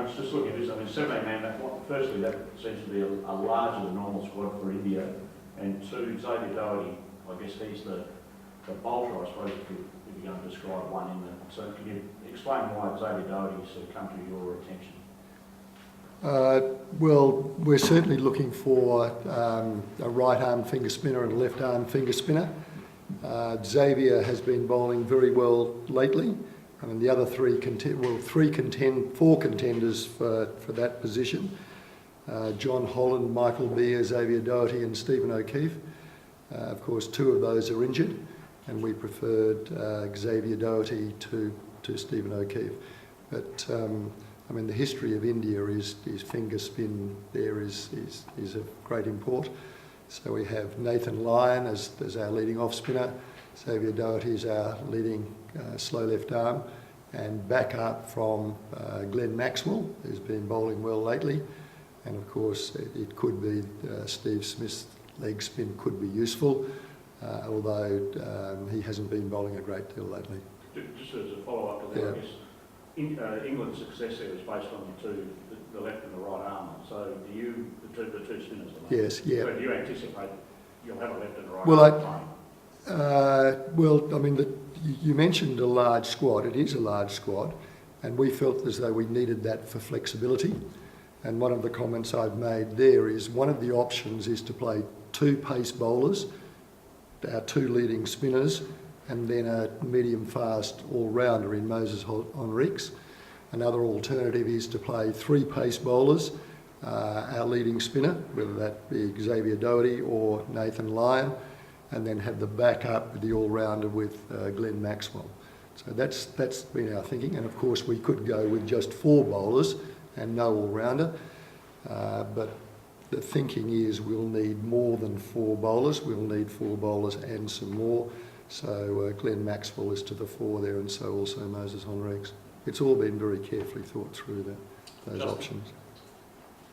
Coach, just looking at this, I mean, 17 man, firstly, that seems to be a larger than normal squad for India. And two, Xavier Doherty, I guess he's the bolter, I suppose, if you're going to describe one in there. So can you explain why Xavier Doherty's come to your attention? Well, we're certainly looking for a right arm finger spinner and a left arm finger spinner. Xavier has been bowling very well lately. I mean, the other four contenders for that position. John Holland, Michael Beer, Xavier Doherty and Stephen O'Keefe. Of course, two of those are injured, and we preferred Xavier Doherty to Stephen O'Keefe. But I mean, the history of India is finger spin there is of great import. So we have Nathan Lyon as our leading off spinner, Xavier Doherty is our leading slow left arm, and back up from Glenn Maxwell, who's been bowling well lately. And of course, it could be Steve Smith's leg spin could be useful, although he hasn't been bowling a great deal lately. Just as a follow-up to that, I guess, England's success there is based on the left and the right arm. So do you, the two spinners? Yes, yeah. So do you anticipate you'll have a left and a right arm playing? Well, I mean, you mentioned a large squad. It is a large squad, and we felt as though we needed that for flexibility. And one of the comments I've made there is one of the options is to play two pace bowlers, our two leading spinners, and then a medium-fast all-rounder in Moses Henriques. Another alternative is to play three pace bowlers, our leading spinner, whether that be Xavier Doherty or Nathan Lyon, and then have the backup with the all-rounder with Glenn Maxwell. So that's been our thinking, and of course we could go with just four bowlers and no all-rounder, but the thinking is we'll need more than four bowlers. We'll need four bowlers and some more. So Glenn Maxwell is to the fore there, and so also Moses Henriques. It's all been very carefully thought through, those options.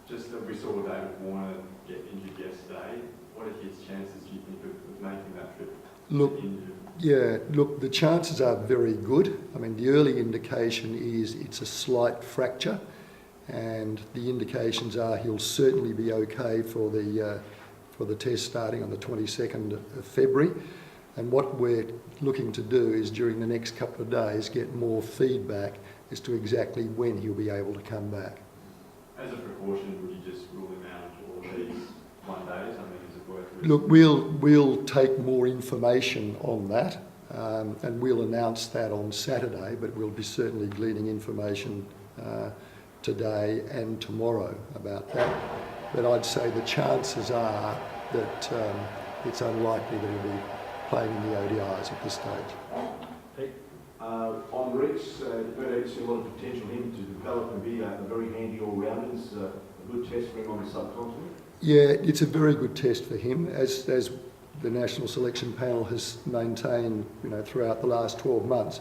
Just that we saw David Warner get injured yesterday. What are his chances, do you think, of making that trip to India? Yeah, look, the chances are very good. I mean, the early indication is it's a slight fracture, and the indications are he'll certainly be okay for the test starting on the 22nd of February. And what we're looking to do is during the next couple of days get more feedback as to exactly when he'll be able to come back. As a precaution, would you just rule him out all of these 1 days? I mean, is it worth it? Look, we'll take more information on that, and we'll announce that on Saturday, but we'll be certainly gleaning information today and tomorrow about that. But I'd say the chances are that it's unlikely that he'll be playing in the ODIs at this stage. Henriques, you've seen a lot of potential in him to develop and be a very handy all-rounders, a good test for him on the subcontinent? Yeah, it's a very good test for him, as the national selection panel has maintained, throughout the last 12 months.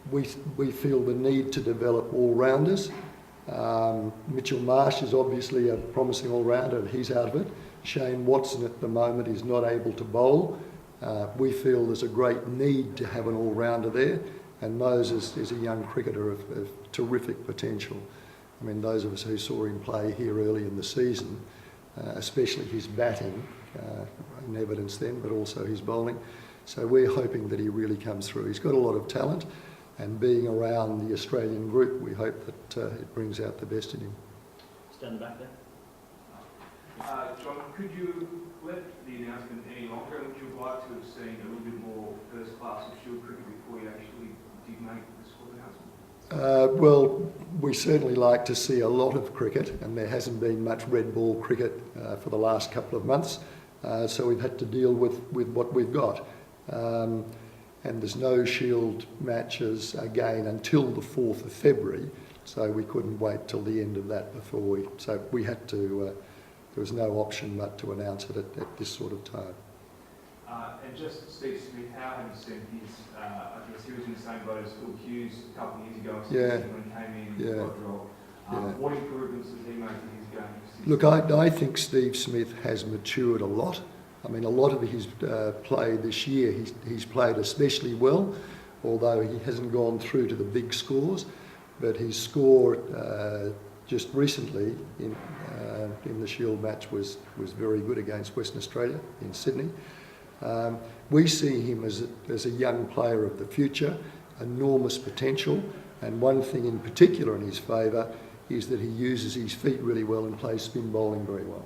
We feel the need to develop all-rounders. Mitchell Marsh is obviously a promising all-rounder, and he's out of it. Shane Watson at the moment is not able to bowl. We feel there's a great need to have an all-rounder there, and Moses is a young cricketer of terrific potential. I mean, those of us who saw him play here early in the season, especially his batting, in evidence then, but also his bowling. So we're hoping that he really comes through. He's got a lot of talent, and being around the Australian group, we hope that it brings out the best in him. Stand back there. John, could you let the announcement any longer? Would you like to have seen a little bit more first class of Shield cricket before you actually did make the squad announcement? Well, we certainly like to see a lot of cricket, and there hasn't been much red ball cricket for the last couple of months, so we've had to deal with what we've got. And there's no Shield matches again until the 4th of February, so we couldn't wait till the end of that before so we had to, there was no option but to announce it at this sort of time. And just Steve Smith, how have you seen his, I guess he was in the same boat as Phil Hughes a couple of years ago when he came in what improvements did he make in his game? Look, I think Steve Smith has matured a lot. I mean, a lot of his play this year, he's played especially well, although he hasn't gone through to the big scores. but his score just recently in the Shield match was very good against Western Australia in Sydney. We see him as a young player of the future, enormous potential, and one thing in particular in his favour is that he uses his feet really well and plays spin bowling very well.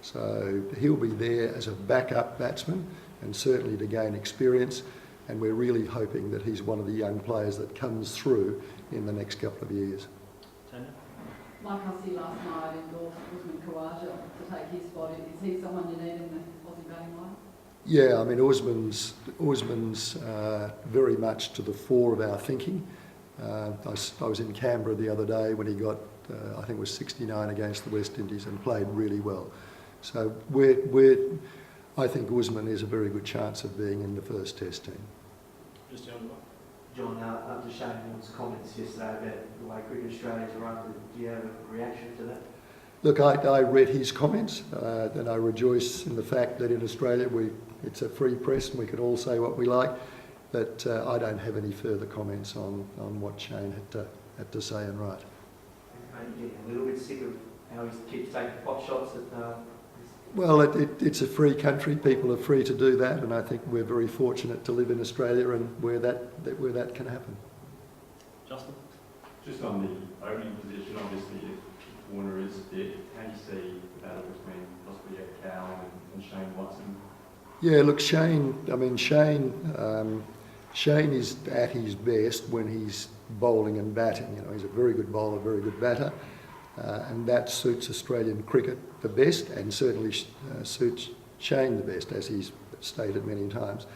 So he'll be there as a backup batsman and certainly to gain experience, and we're really hoping that he's one of the young players that comes through in the next couple of years. Tanya? Mike Hussey last night endorsed Usman Khawaja to take his spot. Is he someone you need in the Aussie batting line? Yeah, I mean, Usman's very much to the fore of our thinking. I was in Canberra the other day when he got, I think it was 69 against the West Indies and played really well. So I think Usman is a very good chance of being in the first Test team. Just the other one. John, after Shane Warne's comments yesterday about the way Cricket Australians are run, do you have a reaction to that? Look, I read his comments and I rejoice in the fact that in Australia it's a free press and we can all say what we like, but I don't have any further comments on what Shane had to say and write. Maybe getting a little bit sick of how he keeps taking pot shots at... Well, it's a free country. People are free to do that, and I think we're very fortunate to live in Australia and where that can happen. Justin? Just on the opening position, obviously, if Warner is fit, how do you see the battle between possibly Cowan and Shane Watson? Yeah, look, Shane is at his best when he's bowling and batting. You know, he's a very good bowler, very good batter. And that suits Australian cricket the best, and certainly suits Shane the best, as he's stated many times.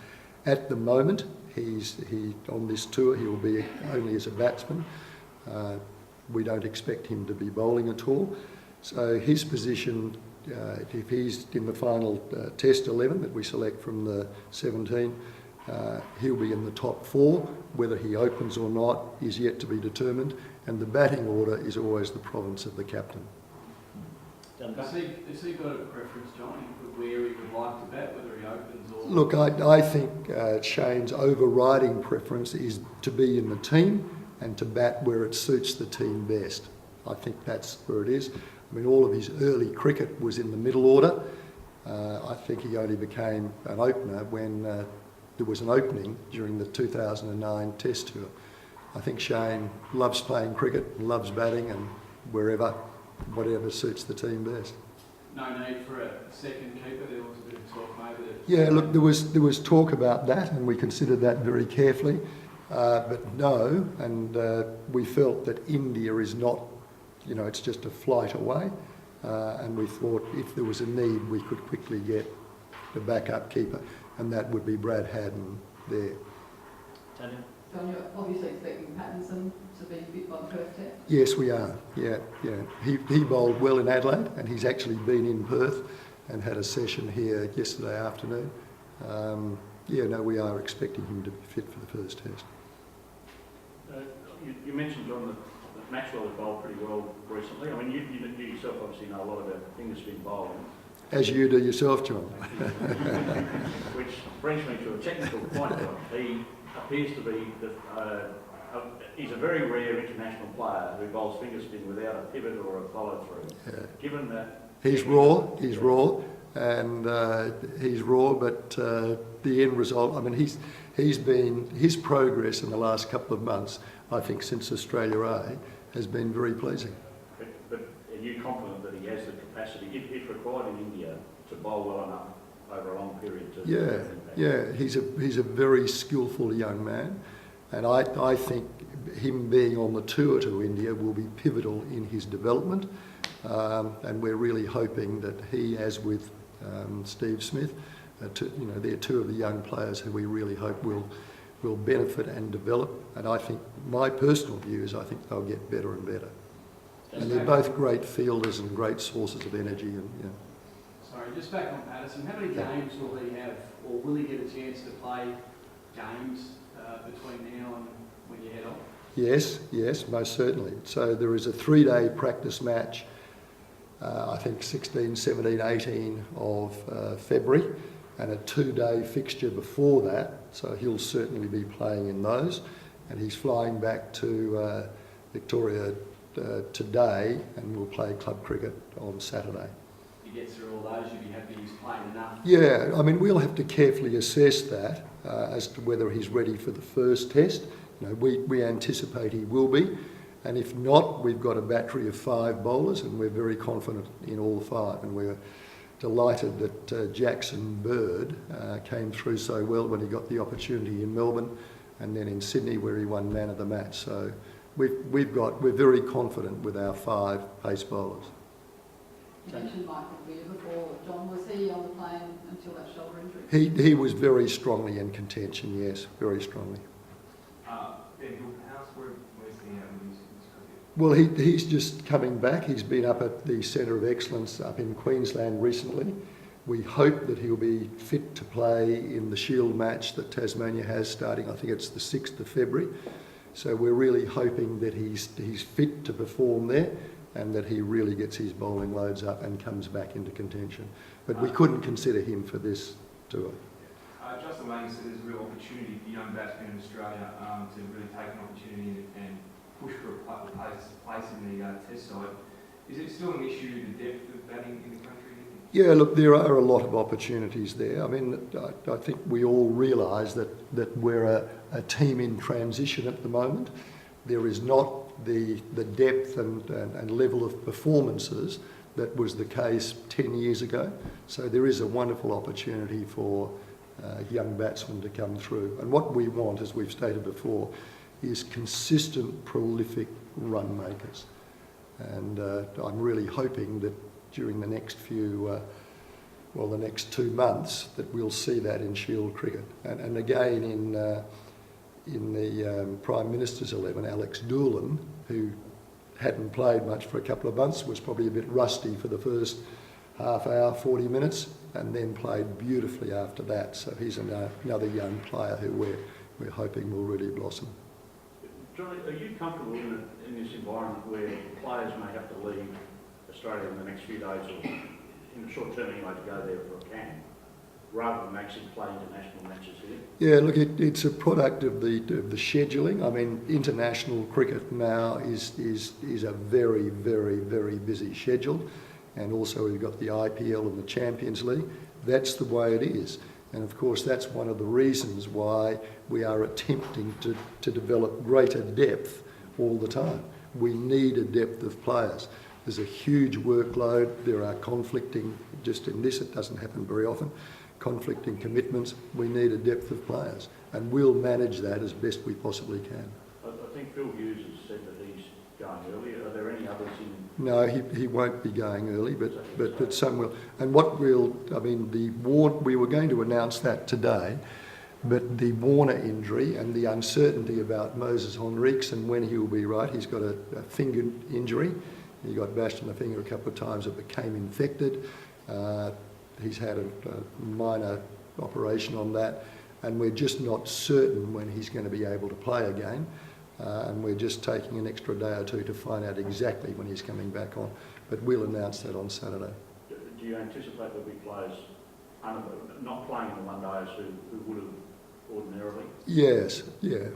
At the moment, on this tour, he will be only as a batsman. We don't expect him to be bowling at all. So his position, if he's in the final Test 11 that we select from the 17, he'll be in the top 4. Whether he opens or not is yet to be determined, and the batting order is always the province of the captain. Has he got a preference, John, for where he would like to bat, whether he opens or... Look, I think Shane's overriding preference is to be in the team and to bat where it suits the team best. I think that's where it is. I mean, all of his early cricket was in the middle order. I think he only became an opener when there was an opening during the 2009 Test tour. I think Shane loves playing cricket, loves batting, and whatever suits the team best. No need for a second keeper. There was a bit of talk maybe that... Yeah, look, there was talk about that, and we considered that very carefully. But no, and we felt that India is not, you know, it's just a flight away. And we thought if there was a need, we could quickly get the backup keeper, and that would be Brad Haddin there. Tanya? John, you're obviously expecting Pattinson to be fit by the first Test? Yes, we are. Yeah. He bowled well in Adelaide, and he's actually been in Perth and had a session here yesterday afternoon. We are expecting him to be fit for the first Test. You mentioned, John, that Maxwell has bowled pretty well recently. I mean, you yourself obviously know a lot about finger spin bowling. As you do yourself, John. Which brings me to a technical point. He appears to be he's a very rare international player who bowls finger spin without a pivot or a follow through. Yeah. Given that he's raw, but the end result, I mean, his progress in the last couple of months, I think since Australia A, has been very pleasing. But are you confident that he has the capacity, if required in India, to bowl well enough over a long period to... Yeah, he's a very skillful young man, and I think him being on the tour to India will be pivotal in his development, and we're really hoping that he, as with Steve Smith, they're two of the young players who we really hope will benefit and develop. And I think my personal view is I think they'll get better and better. And they're both great fielders and great sources of energy. And Sorry, just back on Patterson, how many games will he have, or will he get a chance to play games between now and when you head off? Yes, most certainly. So there is a 3-day practice match, I think 16, 17, 18 of February, and a 2-day fixture before that. So he'll certainly be playing in those. And he's flying back to Victoria today, and we'll play club cricket on Saturday. If he gets through all those, you'd be happy he's playing enough? Yeah, I mean, we'll have to carefully assess that as to whether he's ready for the first test. You know, we anticipate he will be, and if not, we've got a battery of 5 bowlers, and we're very confident in all 5, and we're delighted that Jackson Bird came through so well when he got the opportunity in Melbourne, and then in Sydney where he won man of the match. So we're very confident with our 5 pace bowlers. You mentioned Michael Weir before. John, was he on the plane until that shoulder injury? He was very strongly in contention, yes, very strongly. Ben Hillhouse, where's he at with his cricket? Well, he's just coming back. He's been up at the Centre of Excellence up in Queensland recently. We hope that he'll be fit to play in the Shield match that Tasmania has starting, I think it's the 6th of February. So we're really hoping that he's fit to perform there and that he really gets his bowling loads up and comes back into contention. But we couldn't consider him for this tour. Justin Lang said there's a real opportunity for young batsmen in Australia to really take an opportunity and push for a place in the test side. Is it still an issue, the depth of batting in the country? Yeah, look, there are a lot of opportunities there. I mean, I think we all realise that we're a team in transition at the moment. There is not the depth and level of performances that was the case 10 years ago. So there is a wonderful opportunity for young batsmen to come through. And what we want, as we've stated before, is consistent, prolific run makers. And I'm really hoping that during the next the next 2 months, that we'll see that in Shield cricket. And again, in the Prime Minister's 11, Alex Doolan, who hadn't played much for a couple of months, was probably a bit rusty for the first half hour, 40 minutes, and then played beautifully after that. So he's another young player who we're hoping will really blossom. Johnny, are you comfortable in this environment where players may have to leave Australia in the next few days, or in the short term anyway, to go there for a camp, rather than actually play international matches here? Yeah, look, it's a product of the scheduling. I mean, international cricket now is a very, very, very busy schedule, and also we've got the IPL and the Champions League. That's the way it is. And of course, that's one of the reasons why we are attempting to develop greater depth all the time. We need a depth of players. There's a huge workload. There are conflicting, just in this, it doesn't happen very often, conflicting commitments. We need a depth of players, and we'll manage that as best we possibly can. I think Phil Hughes has said that he's going early. Are there any others in? No, he won't be going early, but some will. And what we were going to announce that today, but the Warner injury and the uncertainty about Moses Henriques and when he will be right. He's got a finger injury. He got bashed in the finger a couple of times. It became infected. He's had a minor operation on that, and we're just not certain when he's going to be able to play again. And we're just taking an extra day or two to find out exactly when he's coming back on. But we'll announce that on Saturday. Do you anticipate there'll be players not playing in the one days who would have ordinarily? Yes, yeah.